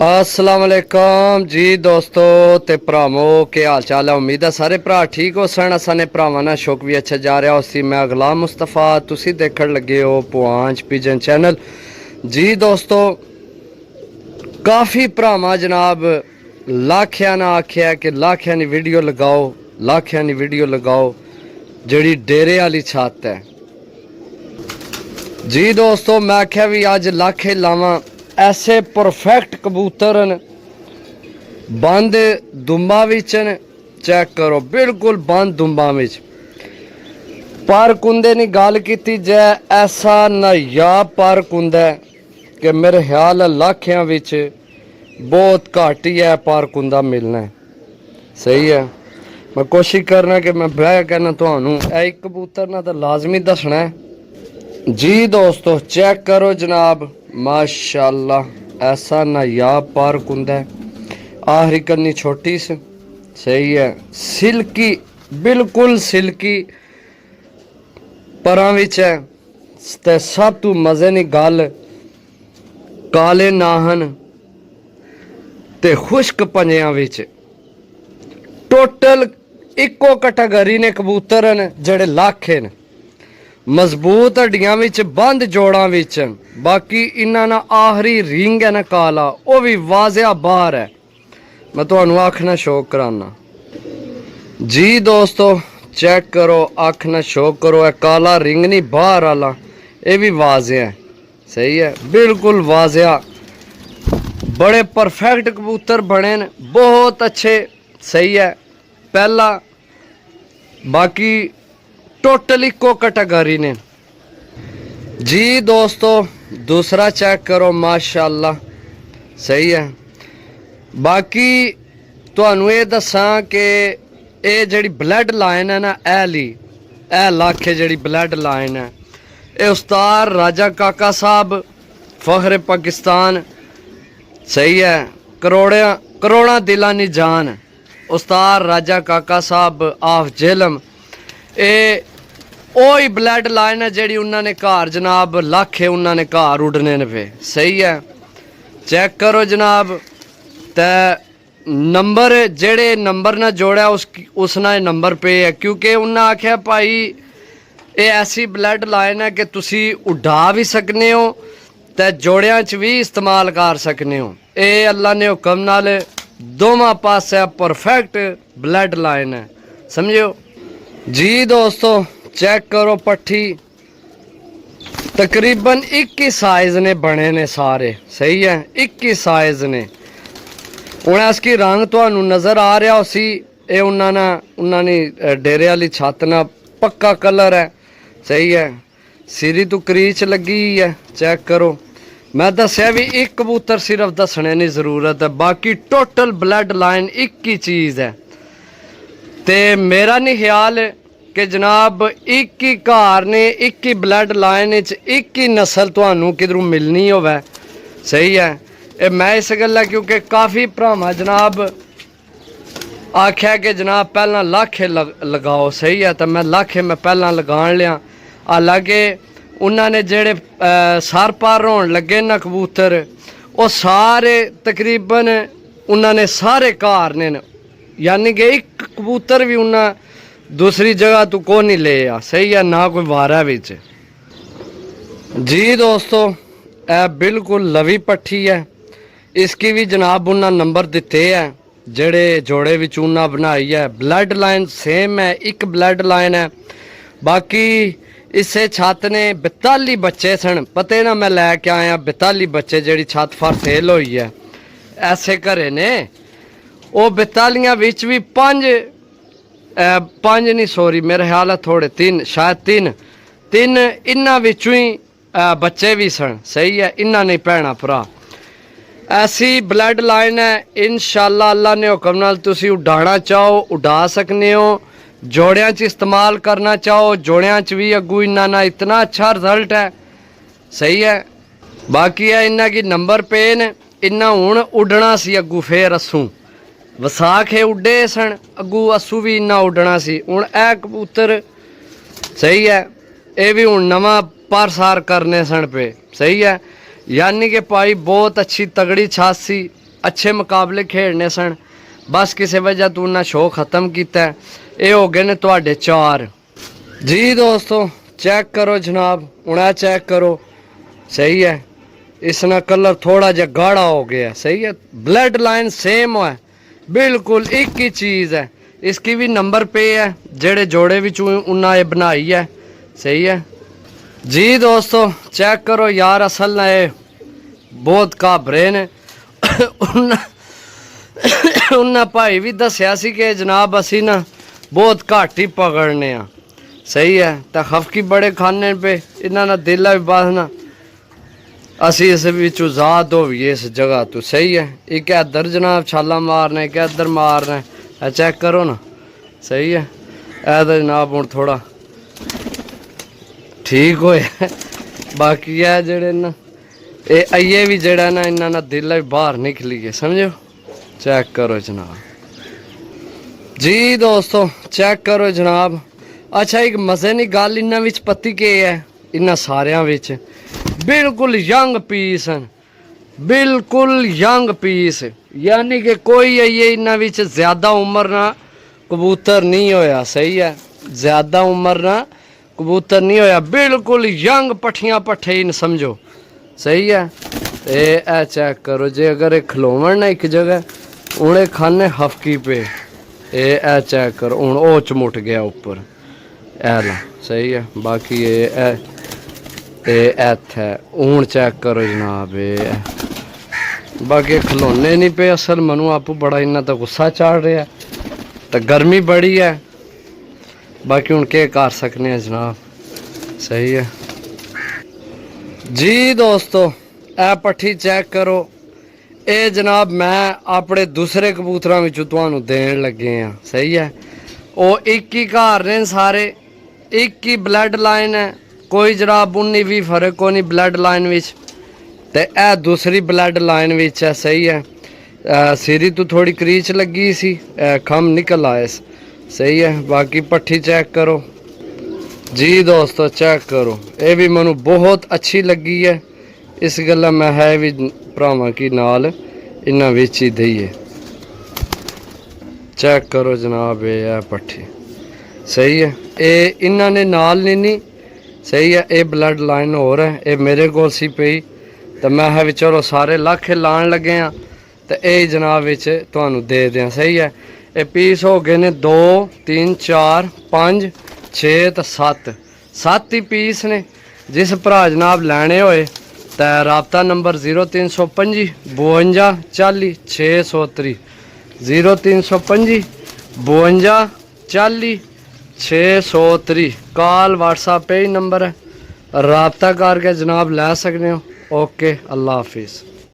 अस्सलाम वालेकुम जी दोस्तों ते भरावो के हाल चाल है। उम्मीद है सारे भरा ठीक हो सन। असाने भरावां नाल शौक भी अच्छा जा रहा उसी मैं गुलाम मुस्तफा तुसी देखण लगे हो पुआंच पिजन चैनल। जी दोस्तों काफ़ी भरावां जनाब लाखिया ने आख्या कि लाखिया नी वीडियो लगाओ, लाखिया नी वीडियो लगाओ जिहड़ी डेरे वाली छत है। जी दोस्तों मैं आख्या भी अज लाखे लावां ऐसे परफेक्ट कबूतर न बंद दुंबा विच न। चेक करो बिल्कुल बंद दुंबा विच। पर कुंदे नी गल कीती जाए ऐसा नायाब पर कुंदा कि मेरे ख्याल लाखियां विच बहुत घट ही है पर कुंदा मिलना है। सही है मैं कोशिश करना कि मैं बह कहना तुहानू एक कबूतर ना तो लाजमी दसना है। जी दोस्तों चेक करो जनाब माशाल्लाह ऐसा नायाब पार कुंदा है। आखिरी कन्नी छोटी सी सही है सिल्की बिल्कुल सिल्की परां विच है। ते सब तू मजे नी गल काले नाहन ते खुश्क पंजियां विच टोटल इको कैटेगरी ने कबूतर न जेड़े लाखे न मजबूत हड्डियां विच बंद जोड़ां विच। बाकी इन्हां ना आखिरी रिंग है ना काला वो भी वाजिया बाहर है। मैं तुहानू आखना शौक कराना जी दोस्तों चेक करो आखना शौक करो। काला रिंग नहीं बाहर वाला ये भी वाजिया है। सही है बिल्कुल वाजिया बड़े परफेक्ट कबूतर बने न बहुत अच्छे। सही है पहला बाकी टोटल इको कैटेगरी ने। जी दोस्तों दूसरा चेक करो माशाल्लाह सही है। बाकी तुहानू ये दसा कि ये जिहड़ी ब्लड लाइन है ना ए लाखे जिहड़ी ब्लड लाइन है ये उस्ताद राजा काका साहब फखरे पाकिस्तान। सही है करोड़ा दिलां नी जान उस्ताद राजा काका साहब ऑफ जेलम ये ओही ब्लड लाइन है जिहड़ी उन्होंने घर जनाब लाखे उन्होंने घर उड़ने ने पे। सही है चेक करो जनाब ते नंबर जेड़े नंबर ना जोड़ा उसना नंबर पे है क्योंकि उन्हें आख्या भाई ये ऐसी ब्लड लाइन है कि तुसी उड़ा भी सकने हो ते जोड़ियां च भी इस्तेमाल कर सकने हो। ये अल्लाह ने हुक्म नाल दोवां पासे परफेक्ट ब्लड लाइन है समझो। जी दोस्तों चेक करो पट्ठी तकरीबन 21 साइज ने बने ने सारे। सही है 21 साइज ने। हुण इसकी रंग तुहानू नज़र आ रहा उसी ये उन्होंने डेरे वाली छत ना पक्का कलर है। सही है सिरी तो क्रीच लगी ही है। चेक करो मैं दसिया भी एक कबूतर सिर्फ दसने की जरूरत है बाकी टोटल ब्लड लाइन एक ही चीज़ है। ते मेरा नहीं ख्याल कि जनाब एक ही घर ने एक ही ब्लड लाइन एक ही नस्ल तुहानू किधरों मिलनी होवे। सही है ये मैं इस गल्ला क्योंकि काफ़ी भरावां जनाब आख्या कि जनाब पहला लाखे लगाओ। सही है तो मैं लाखे मैं पहला लगान लिया। हालांकि उन्होंने जेड़े सार पार होने लगे ना कबूतर वो सारे तकरीबन उन्होंने सारे घर ने यानी कि एक कबूतर भी उन्हें दूसरी जगह तो को नहीं ले आ। सही है ना कोई वारा बिच। जी दोस्तों यह बिल्कुल लवी पट्ठी है। इसकी भी जनाब उन्हें नंबर दिते है जेड़े जोड़े विच उन्हें बनाई है। ब्लड लाइन सेम है एक ब्लड लाइन है। बाकी इसे छत ने 42 बच्चे सन पते ना मैं लैके आया 42 बच्चे जेड़ी छत फर सेल हुई है ऐसे घरे ने वो 42 विच भी पांच नहीं सॉरी मेरे ख्याल है थोड़े तीन शायद तीन इन्हां विचों ही बच्चे भी सन। सही है इन्हां नहीं भैणा भरा ऐसी ब्लड लाइन है। इंशाअल्लाह अल्लाह ने हुक्म नाल तुसी उड़ाना चाहो उड़ा सकने हो जोड़ियां च इस्तेमाल करना चाहो जोड़ियां च भी अगू इन्हां ना इतना अच्छा रिजल्ट है। सही है बाकी है इन्हां की नंबर पे न इन्हां हुण उड़ना सी अगू फिर असू वसाखे उड्डे सन अगू असू भी इन्ना उड्डना सी हुण ए कबूतर। सही है ये भी हुण नवां पार सार करने सन पे। सही है यानी कि भाई बहुत अच्छी तगड़ी छात सी अच्छे मुकाबले खेडने सन, बस किसी वजह तो उन्हें शो ख़त्म किया। ये हो गए ने तुहाडे 4 जी दोस्तों। चेक करो जनाब, उन्हें चेक करो, सही है। इसना कलर थोड़ा जा गाढ़ा हो गया, सही है। ब्लड लाइन सेम है, बिल्कुल एक ही चीज़ है। इसकी भी नंबर पे है, जेड़े जोड़े विचों उन्हें ये बनाई है, सही है जी दोस्तों। चेक करो यार, असल ना ये बहुत घाबरे ने। उन्हें भाई भी दसिया सी कि जनाब असी ना बहुत घट ही पकड़ने आ, सही है। तो खफकी बड़े खाने पे इन्होंने दिल भी बसना, असी इस विचों आजाद होइए इस जगह तो, सही है। एक इधर जनाब छाला मारना, एक इधर मारना है, चेक करो ना, सही है। ऐ तो जनाब हुण थोड़ा ठीक होया, बाकी है जेड़े ना ये आइए भी जेड़ा ना इन्होंने दिल भी बाहर निकली है, समझो। चेक करो जनाब जी दोस्तों, चेक करो जनाब। अच्छा एक मजे की गल इन्होंने विच पत्ती के है, इन्होंने सारियां विच बिल्कुल यंग पीस हैं, बिल्कुल यंग पीस, यानी कि कोई ये इन्होंने विच ज्यादा उम्र ना कबूतर नहीं होया, सही है। ज्यादा उम्र ना कबूतर नहीं होया, बिल्कुल यंग पट्ठियां पट्ठे इन समझो, सही है। ए चेक करो जे अगर एक खलोवन ना एक जगह उन्हें खाने हफकी पे, ए चेक करो हूँ ओ चमुट गया ऊपर, ए ला, सही है। बाकी ये है हूँ चेक करो जनाब, ये बाकी खिलौने नहीं पे। असल मनु आपू बड़ा इन्ना तो गुस्सा चढ़ रहा है, तो गर्मी बड़ी है, बाकी हूँ के कर सकने जनाब, सही है जी दोस्तों। ए पट्ठी चेक करो, ये जनाब मैं अपने दूसरे कबूतरों में तुहानू देन लगे हैं, सही है। वो एक ही घर ने सारे, एक ही ब्लड लाइन है, कोई जनाब 19-20 फर्क को नहीं ब्लड लाइन विच, ते ए दूसरी ब्लड लाइन विच है, सही है। सिरी तो थोड़ी क्रीच लगी सी, खम निकल आए, सही है। बाकी पट्ठी चेक करो जी दोस्तों, चेक करो, ये भी मैनू बहुत अच्छी लगी है। इस गल्ला मैं है भी भरावां की नाल इन्ना विच ही दईए। चेक करो जनाब, ये पट्ठी सही है। ये इन्होंने नाल नहीं, सही है। ये ब्लड लाइन हो रहा है, ये मेरे को सी पई, तो मैं है भी चलो सारे लख लान लगे हैं, तो ये जनाब विच तुहानू दे दें, सही है। ये पीस हो गए ने 2 3 4 5 6 तो 7 ही पीस ने। जिस भरा जनाब लैने होए तो राबता नंबर 0325 52 40 630, 0325 52 40 630। कॉल व्हाट्सएप पे ही नंबर है, राबता करके जनाब लै सकते हो। ओके, अल्लाह हाफिज़।